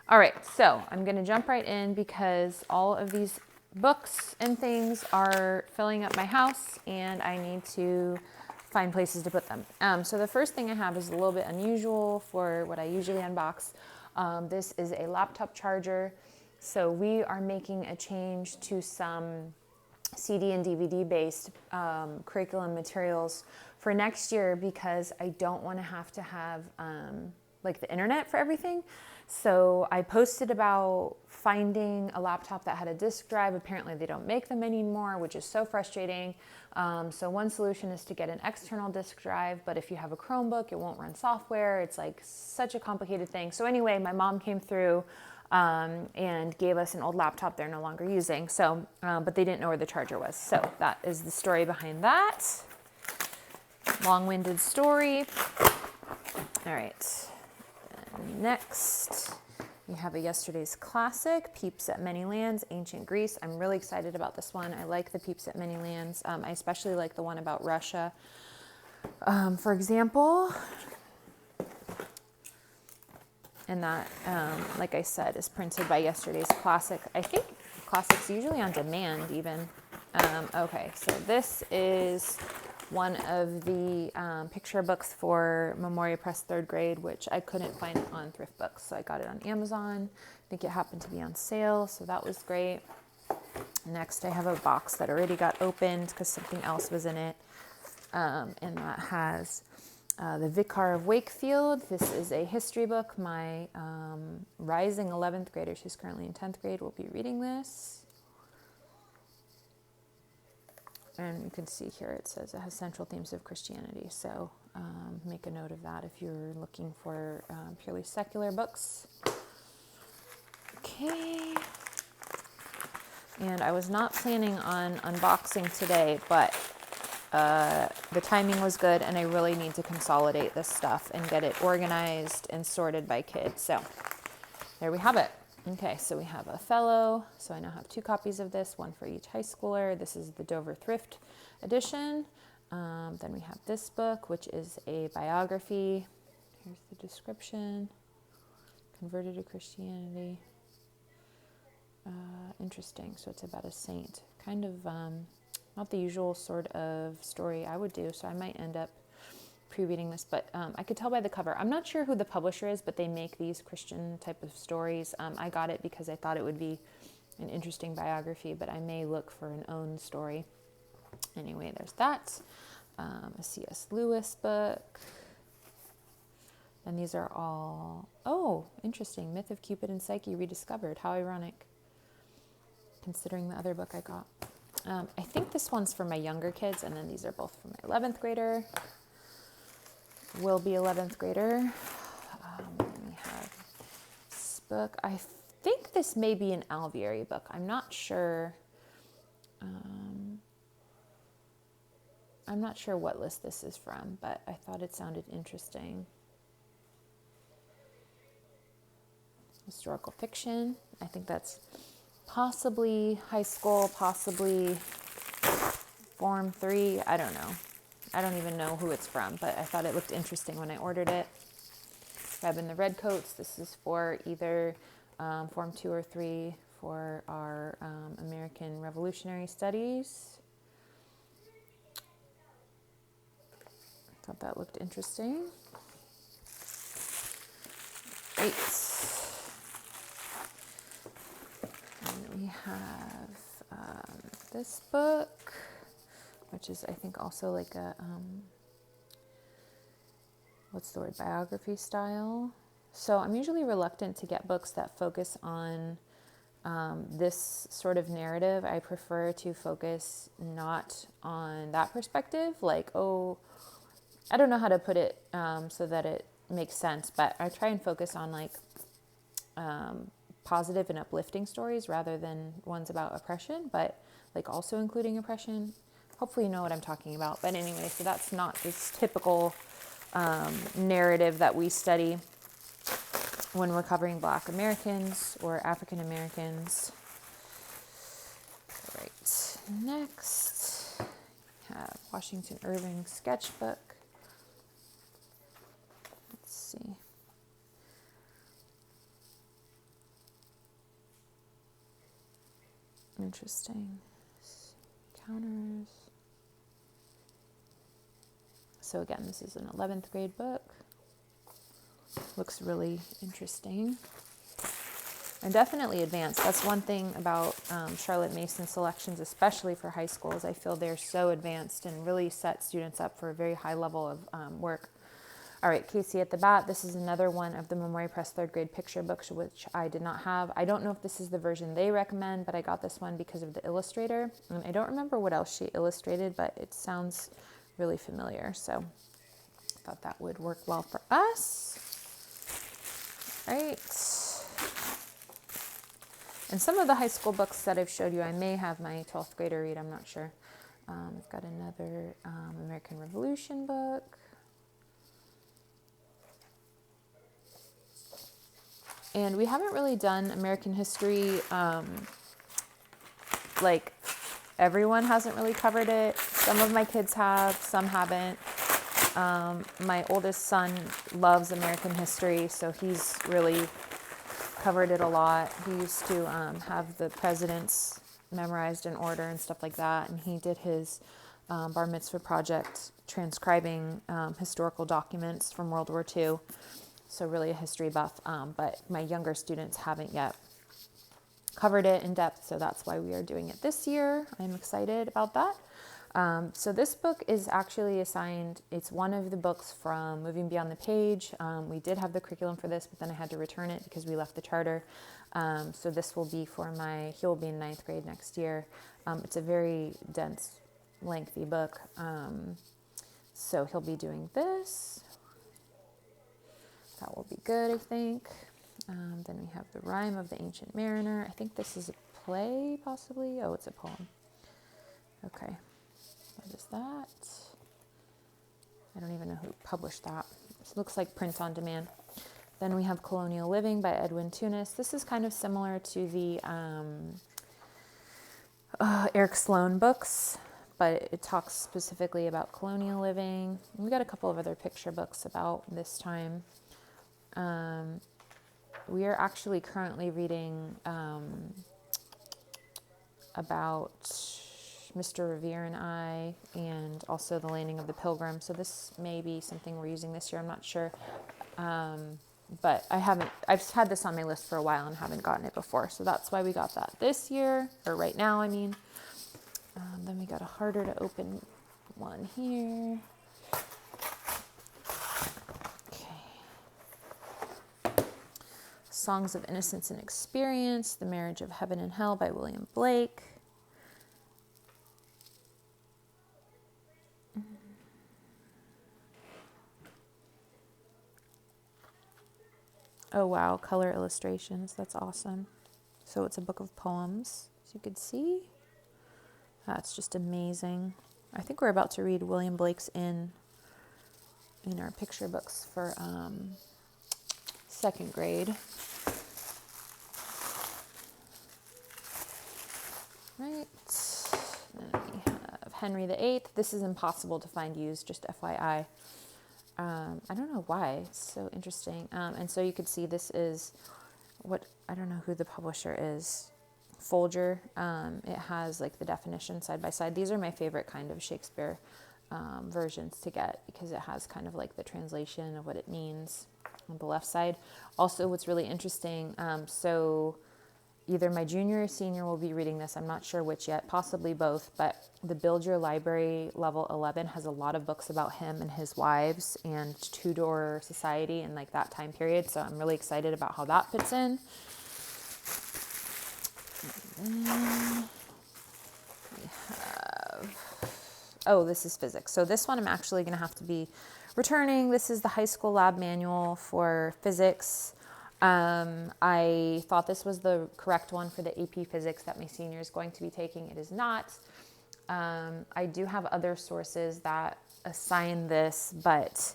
All right, so I'm going to jump right in because all of these books and things are filling up my house and I need to find places to put them. So the first thing I have is a little bit unusual for what I usually unbox. This is a laptop charger. So we are making a change to some CD and DVD based curriculum materials for next year because I don't want to have like the internet for everything. So I posted about finding a laptop that had a disk drive. Apparently they don't make them anymore, which is so frustrating. So one solution is to get an external disk drive, but if you have a Chromebook, it won't run software. It's like such a complicated thing. So anyway, my mom came through and gave us an old laptop they're no longer using. So, but they didn't know where the charger was. So that is the story behind that. Long-winded story. All right. And next, we have a yesterday's classic, Peeps at Many Lands, Ancient Greece. I'm really excited about this one. I like the Peeps at Many Lands. I especially like the one about Russia. For example, and that, like I said, is printed by yesterday's classic. I think classics usually on demand even. Okay, so this is one of the picture books for Memoria Press third grade, which I couldn't find on Thrift Books. So I got it on Amazon. I think it happened to be on sale, so that was great. Next, I have a box that already got opened because something else was in it. And that has The Vicar of Wakefield. This is a history book. My rising 11th grader, she's currently in 10th grade, will be reading this. And you can see here it says it has central themes of Christianity. So make a note of that if you're looking for purely secular books. Okay. And I was not planning on unboxing today, but the timing was good and I really need to consolidate this stuff and get it organized and sorted by kids. So there we have it. Okay, so we have Othello. So I now have 2 copies of this, one for each high schooler. This is the Dover Thrift edition. Then we have this book, which is a biography. Here's the description. Converted to Christianity. Interesting. So it's about a saint. Kind of not the usual sort of story I would do. So I might end up pre-reading this, but I could tell by the cover. I'm not sure who the publisher is, but they make these Christian type of stories. I got it because I thought it would be an interesting biography, but I may look for an own story. Anyway, there's that. A C.S. Lewis book. And these are all, oh, interesting. Myth of Cupid and Psyche rediscovered. How ironic, considering the other book I got. I think this one's for my younger kids, and then these are both for my 11th grader. Will be 11th grader. We have this book. I think this may be an Alvieri book. I'm not sure. I'm not sure what list this is from, but I thought it sounded interesting. Historical fiction. I think that's possibly high school, possibly Form 3. I don't know. I don't even know who it's from, but I thought it looked interesting when I ordered it. Reb and the Redcoats. This is for either Form 2 or 3 for our American Revolutionary Studies. Thought that looked interesting. Great. And we have this book, which is, I think, also like a, what's the word, biography style. So I'm usually reluctant to get books that focus on this sort of narrative. I prefer to focus not on that perspective, like, oh, I don't know how to put it so that it makes sense, but I try and focus on like positive and uplifting stories rather than ones about oppression, but like also including oppression. Hopefully you know what I'm talking about. But anyway, so that's not this typical narrative that we study when we're covering Black Americans or African Americans. All right, next we have Washington Irving sketchbook. Let's see. Interesting. Counters. So again, this is an 11th grade book. Looks really interesting. And definitely advanced. That's one thing about Charlotte Mason selections, especially for high schools. I feel they're so advanced and really set students up for a very high level of work. All right, Casey at the Bat. This is another one of the Memory Press 3rd grade picture books, which I did not have. I don't know if this is the version they recommend, but I got this one because of the illustrator. And I don't remember what else she illustrated, but it sounds really familiar. So I thought that would work well for us. All right. And some of the high school books that I've showed you, I may have my 12th grader read. I'm not sure. I've got another American Revolution book. And we haven't really done American history, like everyone hasn't really covered it. Some of my kids have, some haven't. My oldest son loves American history, so he's really covered it a lot. He used to have the presidents memorized in order and stuff like that, and he did his bar mitzvah project transcribing historical documents from World War II. So really a history buff, but my younger students haven't yet covered it in depth, so that's why we are doing it this year. I'm excited about that. So this book is actually assigned, it's one of the books from Moving Beyond the Page. We did have the curriculum for this, but then I had to return it because we left the charter. So this will be for he'll be in 9th grade next year. It's a very dense, lengthy book. So he'll be doing this. That will be good, I think. Then we have The Rime of the Ancient Mariner. I think this is a play, possibly. Oh, it's a poem. Okay. What is that? I don't even know who published that. It looks like print on demand. Then we have Colonial Living by Edwin Tunis. This is kind of similar to the Eric Sloan books, but it talks specifically about colonial living. We got a couple of other picture books about this time. We are actually currently reading about Mr. Revere and I, and also The Landing of the Pilgrim. So this may be something we're using this year. I'm not sure. But I've had this on my list for a while and haven't gotten it before. So that's why we got that this year, or right now, I mean. Then we got a harder to open one here. Songs of Innocence and Experience, The Marriage of Heaven and Hell by William Blake. Oh wow, color illustrations, that's awesome. So it's a book of poems, as you can see. That's just amazing. I think we're about to read William Blake's in our picture books for 2nd grade. Right, then we have Henry VIII. This is impossible to find used, just FYI. I don't know why, it's so interesting. And so you could see this is I don't know who the publisher is, Folger. It has like the definition side by side. These are my favorite kind of Shakespeare versions to get, because it has kind of like the translation of what it means on the left side. Also, what's really interesting, so either my junior or senior will be reading this. I'm not sure which yet, possibly both, but the Build Your Library Level 11 has a lot of books about him and his wives and Tudor society and like that time period. So I'm really excited about how that fits in. And then we have, this is physics. So this one I'm actually going to have to be returning. This is the high school lab manual for physics. I thought this was the correct one for the AP Physics that my senior is going to be taking. It is not. I do have other sources that assign this, but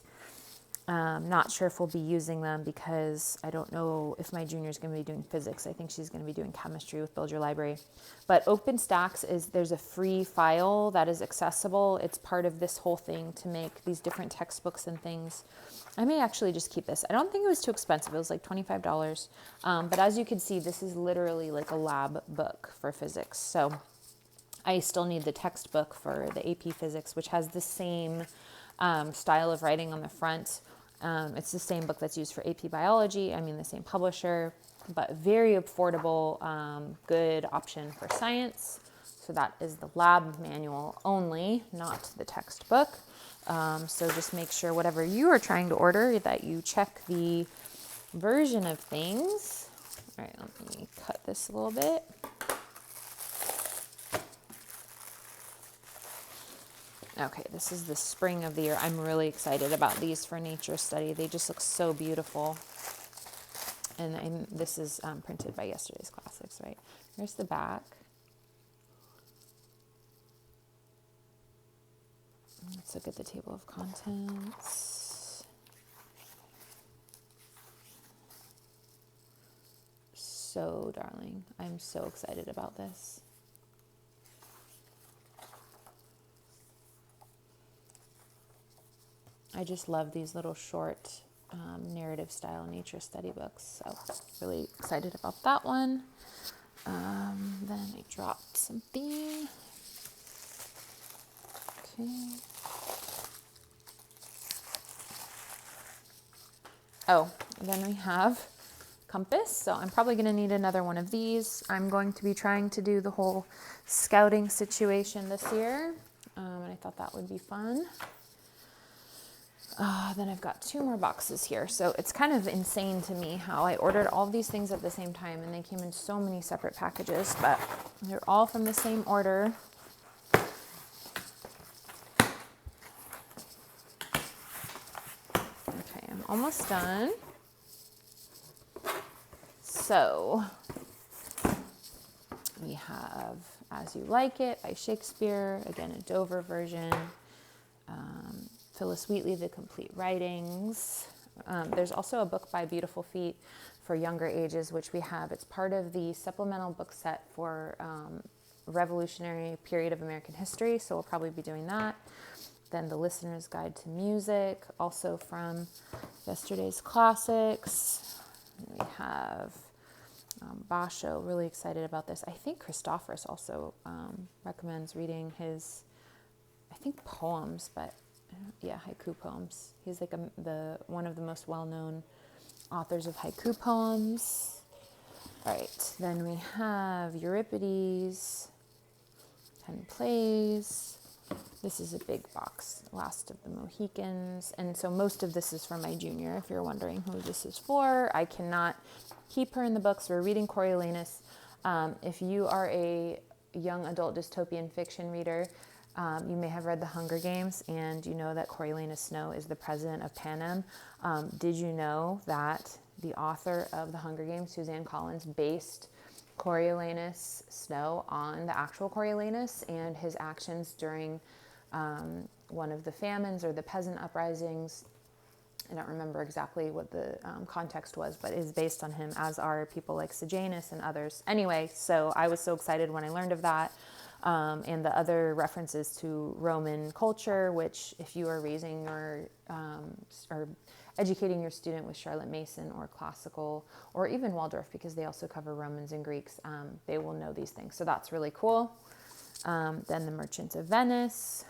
Not sure if we'll be using them because I don't know if my junior is going to be doing physics. I think she's going to be doing chemistry with Build Your Library. But OpenStax there's a free file that is accessible. It's part of this whole thing to make these different textbooks and things. I may actually just keep this. I don't think it was too expensive. It was like $25. But as you can see, this is literally like a lab book for physics. So I still need the textbook for the AP Physics, which has the same style of writing on the front. It's the same book that's used for AP Biology. I mean, the same publisher, but very affordable, good option for science. So that is the lab manual only, not the textbook. So just make sure whatever you are trying to order that you check the version of things. All right, let me cut this a little bit. Okay, this is the spring of the year. I'm really excited about these for nature study. They just look so beautiful. And this is printed by Yesterday's Classics, right? Here's the back. Let's look at the table of contents. So darling. I'm so excited about this. I just love these little short narrative style nature study books. So really excited about that one. Then I dropped something. Okay. Oh, and then we have compass. So I'm probably going to need another one of these. I'm going to be trying to do the whole scouting situation this year. And I thought that would be fun. Then I've got 2 more boxes here. So it's kind of insane to me how I ordered all of these things at the same time and they came in so many separate packages, but they're all from the same order. Okay, I'm almost done. So we have As You Like It by Shakespeare, again, a Dover version. Phyllis Wheatley, The Complete Writings. There's also a book by Beautiful Feet for younger ages, which we have. It's part of the supplemental book set for Revolutionary Period of American History, so we'll probably be doing that. Then The Listener's Guide to Music, also from Yesterday's Classics. We have Basho, really excited about this. I think Christophorus also recommends reading his, I think poems, but yeah, haiku poems. He's like one of the most well-known authors of haiku poems. All right, then we have Euripides, 10 Plays. This is a big box, Last of the Mohicans. And so most of this is for my junior, if you're wondering who this is for. I cannot keep her in the books. We're reading Coriolanus. If you are a young adult dystopian fiction reader, you may have read The Hunger Games, and you know that Coriolanus Snow is the president of Panem. Did you know that the author of The Hunger Games, Suzanne Collins, based Coriolanus Snow on the actual Coriolanus and his actions during one of the famines or the peasant uprisings? I don't remember exactly what the context was, but it is based on him, as are people like Sejanus and others. Anyway, so I was so excited when I learned of that. And the other references to Roman culture, which if you are raising your, or educating your student with Charlotte Mason or classical, or even Waldorf, because they also cover Romans and Greeks, they will know these things. So that's really cool. Then The Merchant of Venice,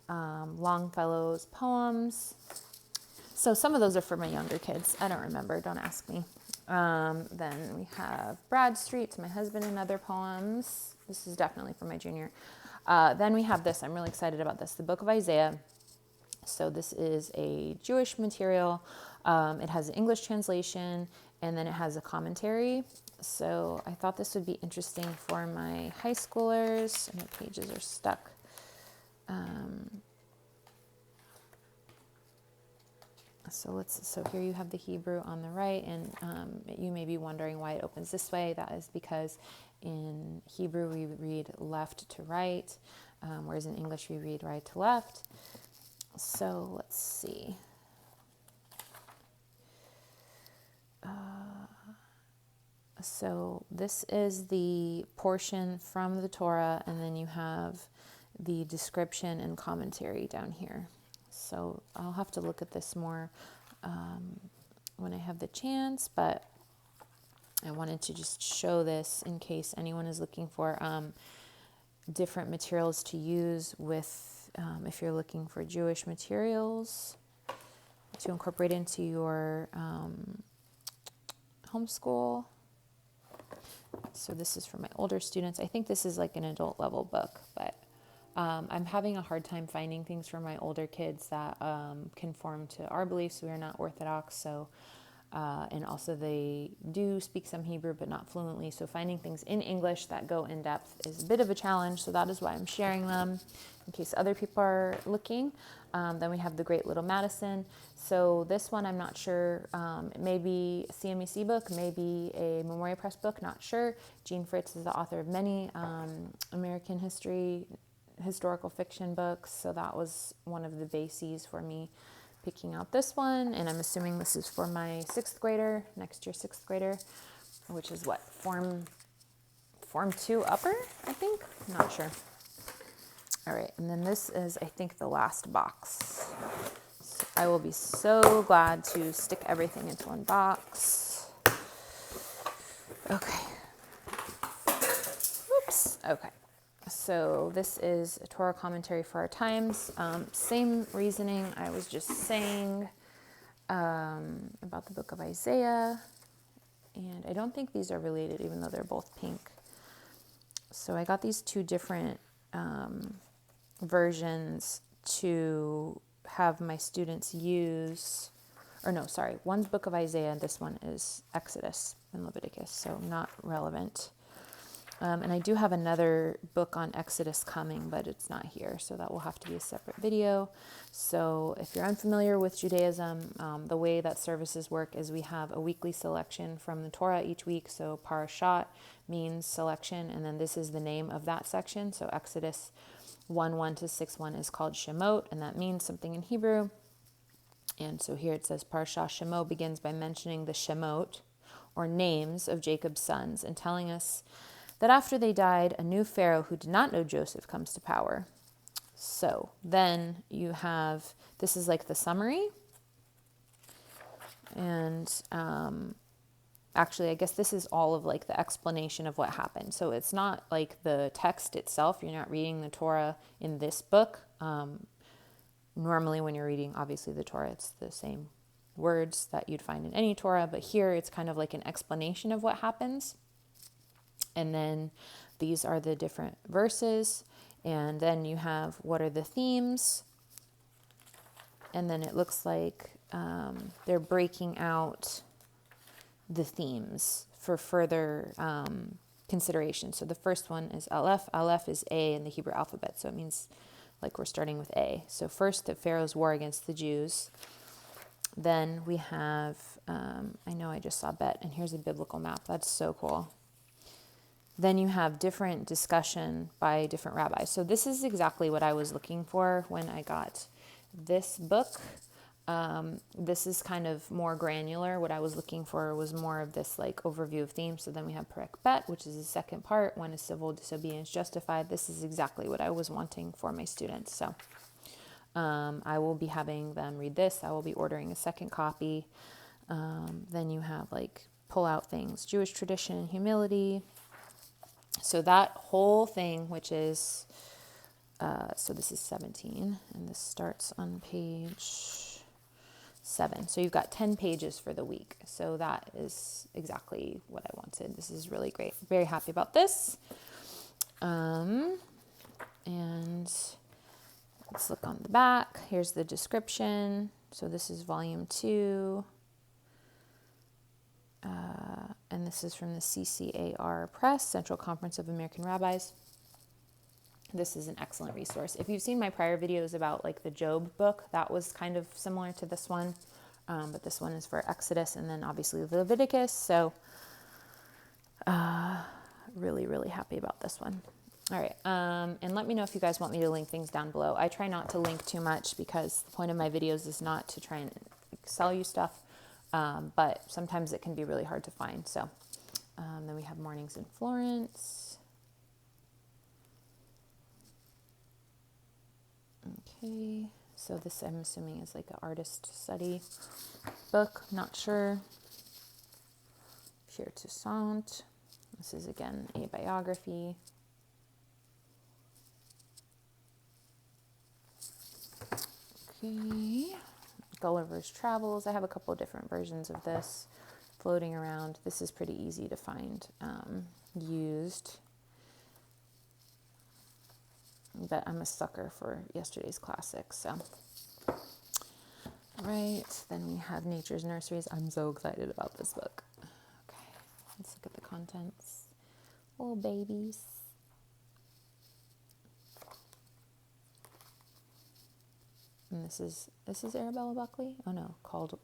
Longfellow's poems. So some of those are for my younger kids. I don't remember, don't ask me. Then we have Bradstreet, My Husband and Other Poems. This is definitely for my junior. Then we have this. I'm really excited about this. The Book of Isaiah. So this is a Jewish material. It has an English translation, and then it has a commentary. So I thought this would be interesting for my high schoolers. And the pages are stuck. So here you have the Hebrew on the right, and you may be wondering why it opens this way. That is because in Hebrew we read left to right, whereas in English we read right to left. So let's see. So this is the portion from the Torah, and then you have the description and commentary down here. So I'll have to look at this more when I have the chance, but I wanted to just show this in case anyone is looking for different materials to use with, if you're looking for Jewish materials to incorporate into your homeschool. So this is for my older students. I think this is like an adult level book, but I'm having a hard time finding things for my older kids that conform to our beliefs. We are not Orthodox, so and also they do speak some Hebrew, but not fluently. So finding things in English that go in depth is a bit of a challenge. So that is why I'm sharing them in case other people are looking. Then we have The Great Little Madison. So this one, I'm not sure. It may be a CMEC book, maybe a Memoria Press book, not sure. Jean Fritz is the author of many American historical fiction books. So that was one of the bases for me picking out this one. And I'm assuming this is for my 6th grader, next year 6th grader, which is what, Form 2 upper, I think? Not sure. All right, and then this is, I think, the last box. So I will be so glad to stick everything into one box. Okay. Oops. Okay. So this is a Torah commentary for our times. Same reasoning I was just saying about the book of Isaiah. And I don't think these are related, even though they're both pink. So I got these two different versions to have my students use, or no, sorry, one's book of Isaiah and this one is Exodus and Leviticus, so not relevant. And I do have another book on Exodus coming, but it's not here, so that will have to be a separate video. So if you're unfamiliar with Judaism, the way that services work is we have a weekly selection from the Torah each week. So parashat means selection, and then this is the name of that section. So Exodus 1:1 to 6:1 is called Shemot, and that means something in Hebrew. And so here it says Parashah Shemot begins by mentioning the Shemot, or names of Jacob's sons, and telling us that after they died, a new Pharaoh who did not know Joseph comes to power. So then you have, this is like the summary. And actually, I guess this is all of like the explanation of what happened. So it's not like the text itself. You're not reading the Torah in this book. Normally when you're reading, obviously, the Torah, it's the same words that you'd find in any Torah. But here it's kind of like an explanation of what happens. And then these are the different verses. And then you have what are the themes. And then it looks like they're breaking out the themes for further consideration. So the first one is Aleph. Aleph is A in the Hebrew alphabet. So it means like we're starting with A. So first, the Pharaoh's war against the Jews. Then we have, I know I just saw Bet, and here's a biblical map. That's so cool. Then you have different discussion by different rabbis. So this is exactly what I was looking for when I got this book. This is kind of more granular. What I was looking for was more of this like overview of themes. So then we have Perek Bet, which is the second part. When is civil disobedience justified? This is exactly what I was wanting for my students. So I will be having them read this. I will be ordering a second copy. Then you have like pull out things, Jewish tradition and humility. So that whole thing, which is, so this is 17, and this starts on page 7. So you've got 10 pages for the week. So that is exactly what I wanted. This is really great. Very happy about this. And let's look on the back. Here's the description. So this is volume 2. And this is from the CCAR Press, Central Conference of American Rabbis. This is an excellent resource. If you've seen my prior videos about like the Job book, that was kind of similar to this one. But this one is for Exodus and then obviously Leviticus. So really, really happy about this one. All right. And let me know if you guys want me to link things down below. I try not to link too much because the point of my videos is not to try and sell you stuff. But sometimes it can be really hard to find. So then we have Mornings in Florence. Okay, so this I'm assuming is like an artist study book, not sure. Pierre Toussaint. This is again a biography. Okay, Gulliver's Travels. I have a couple of different versions of this floating around. This is pretty easy to find used. But I'm a sucker for yesterday's classics, so. Right, then we have Nature's Nurseries. I'm so excited about this book. Okay, let's look at the contents. Oh, babies. And this is Arabella Buckley? Oh no, called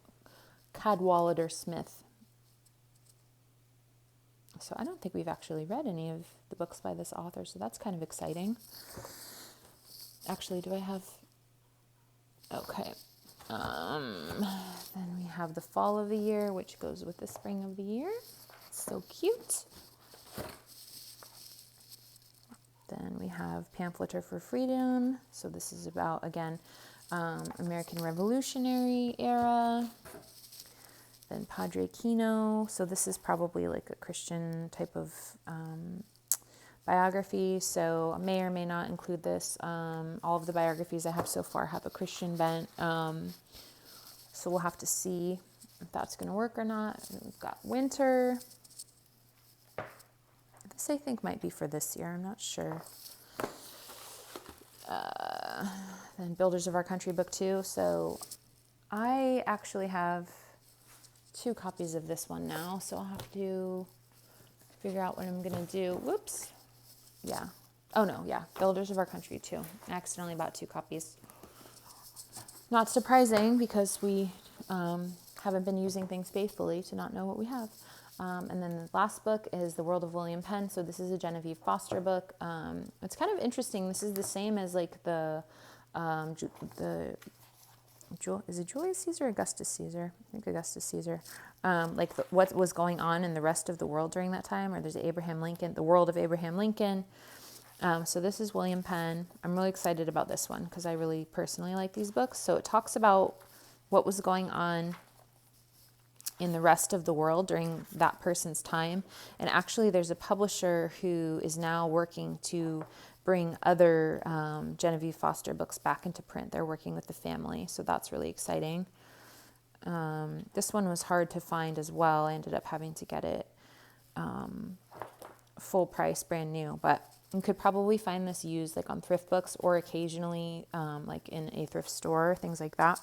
Cadwallader Smith. So I don't think we've actually read any of the books by this author, so that's kind of exciting. Actually, do I have... Okay. Then we have the Fall of the Year, which goes with the Spring of the Year. It's so cute. Then we have Pamphleter for Freedom. So this is about, again, American Revolutionary era. Then Padre Kino. So this is probably like a Christian type of biography. So I may or may not include this. All of the biographies I have so far have a Christian bent. So we'll have to see if that's going to work or not. And we've got Winter. This I think might be for this year. I'm not sure. Then Builders of Our Country, book 2. So I actually have 2 copies of this one now. So I'll have to figure out what I'm going to do. Whoops. Yeah. Oh, no. Yeah. Builders of Our Country, 2. I accidentally bought 2 copies. Not surprising because we haven't been using things faithfully to not know what we have. And then the last book is The World of William Penn. So this is a Genevieve Foster book. It's kind of interesting. This is the same as like is it Julius Caesar or Augustus Caesar? I think Augustus Caesar. What was going on in the rest of the world during that time. Or there's Abraham Lincoln, The World of Abraham Lincoln. So this is William Penn. I'm really excited about this one because I really personally like these books. So it talks about what was going on in the rest of the world during that person's time. And actually there's a publisher who is now working to bring other Genevieve Foster books back into print. They're working with the family, so that's really exciting. This one was hard to find as well. I ended up having to get it full price, brand new, but you could probably find this used like on thrift books or occasionally like in a thrift store, things like that.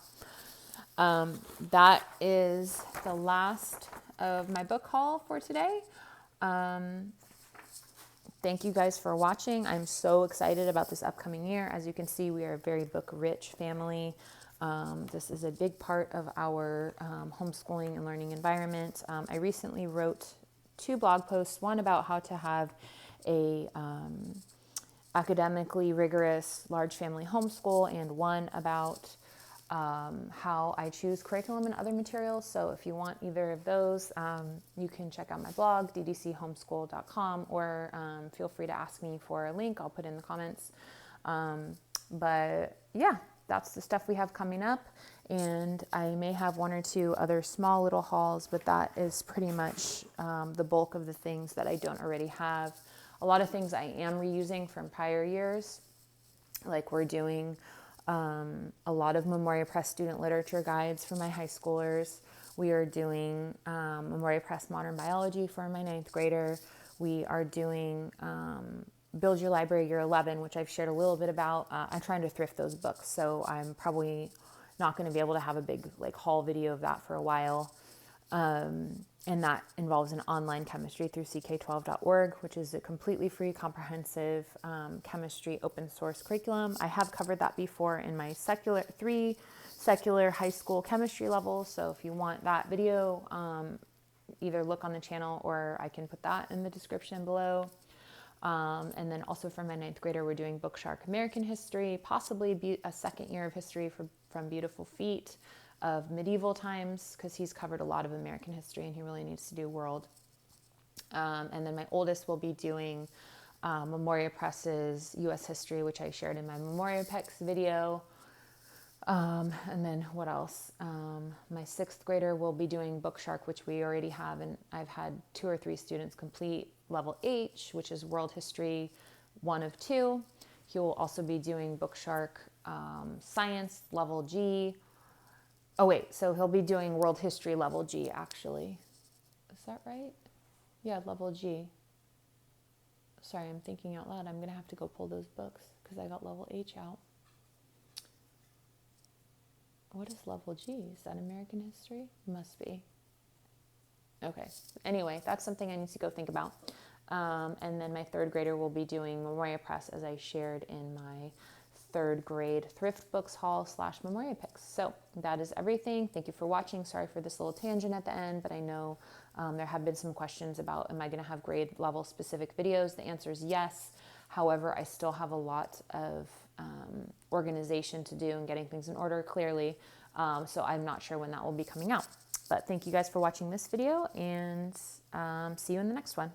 That is the last of my book haul for today. Thank you guys for watching. I'm so excited about this upcoming year. As you can see, we are a very book-rich family. This is a big part of our homeschooling and learning environment. I recently wrote 2 blog posts, one about how to have a academically rigorous large family homeschool, and one about how I choose curriculum and other materials. So if you want either of those, you can check out my blog, ddchomeschool.com, or feel free to ask me for a link. I'll put in the comments. But yeah, that's the stuff we have coming up. And I may have 1 or 2 other small little hauls, but that is pretty much the bulk of the things that I don't already have. A lot of things I am reusing from prior years, like we're doing a lot of Memoria Press student literature guides for my high schoolers. We are doing Memoria Press Modern Biology for my 9th grader. We are doing Build Your Library Year 11, which I've shared a little bit about. I'm trying to thrift those books, so I'm probably not going to be able to have a big like haul video of that for a while. And that involves an online chemistry through ck12.org, which is a completely free, comprehensive chemistry open source curriculum. I have covered that before in my 3 secular high school chemistry levels. So if you want that video, either look on the channel or I can put that in the description below. And then also for my 9th grader, we're doing Bookshark American History, possibly a second year of history from Beautiful Feet. of medieval times because he's covered a lot of American history and he really needs to do world. And then my oldest will be doing Memoria Press's U.S. history, which I shared in my Memoria Pex video. And then what else? My 6th grader will be doing Bookshark, which we already have, and I've had 2 or 3 students complete level H, which is world history 1 of 2. He will also be doing Bookshark science level G. Oh wait, so he'll be doing world history level G actually. Is that right? Yeah, level G. Sorry, I'm thinking out loud. I'm gonna have to go pull those books because I got level H out. What is level G? Is that American history? Must be. Okay. Anyway, that's something I need to go think about. And then my 3rd grader will be doing Memoria Press, as I shared in my 3rd grade thrift books haul / Memoria Picks. So that is everything. Thank you for watching. Sorry for this little tangent at the end, but I know there have been some questions about, am I going to have grade level specific videos? The answer is yes. However, I still have a lot of organization to do and getting things in order clearly. So I'm not sure when that will be coming out. But thank you guys for watching this video, and see you in the next one.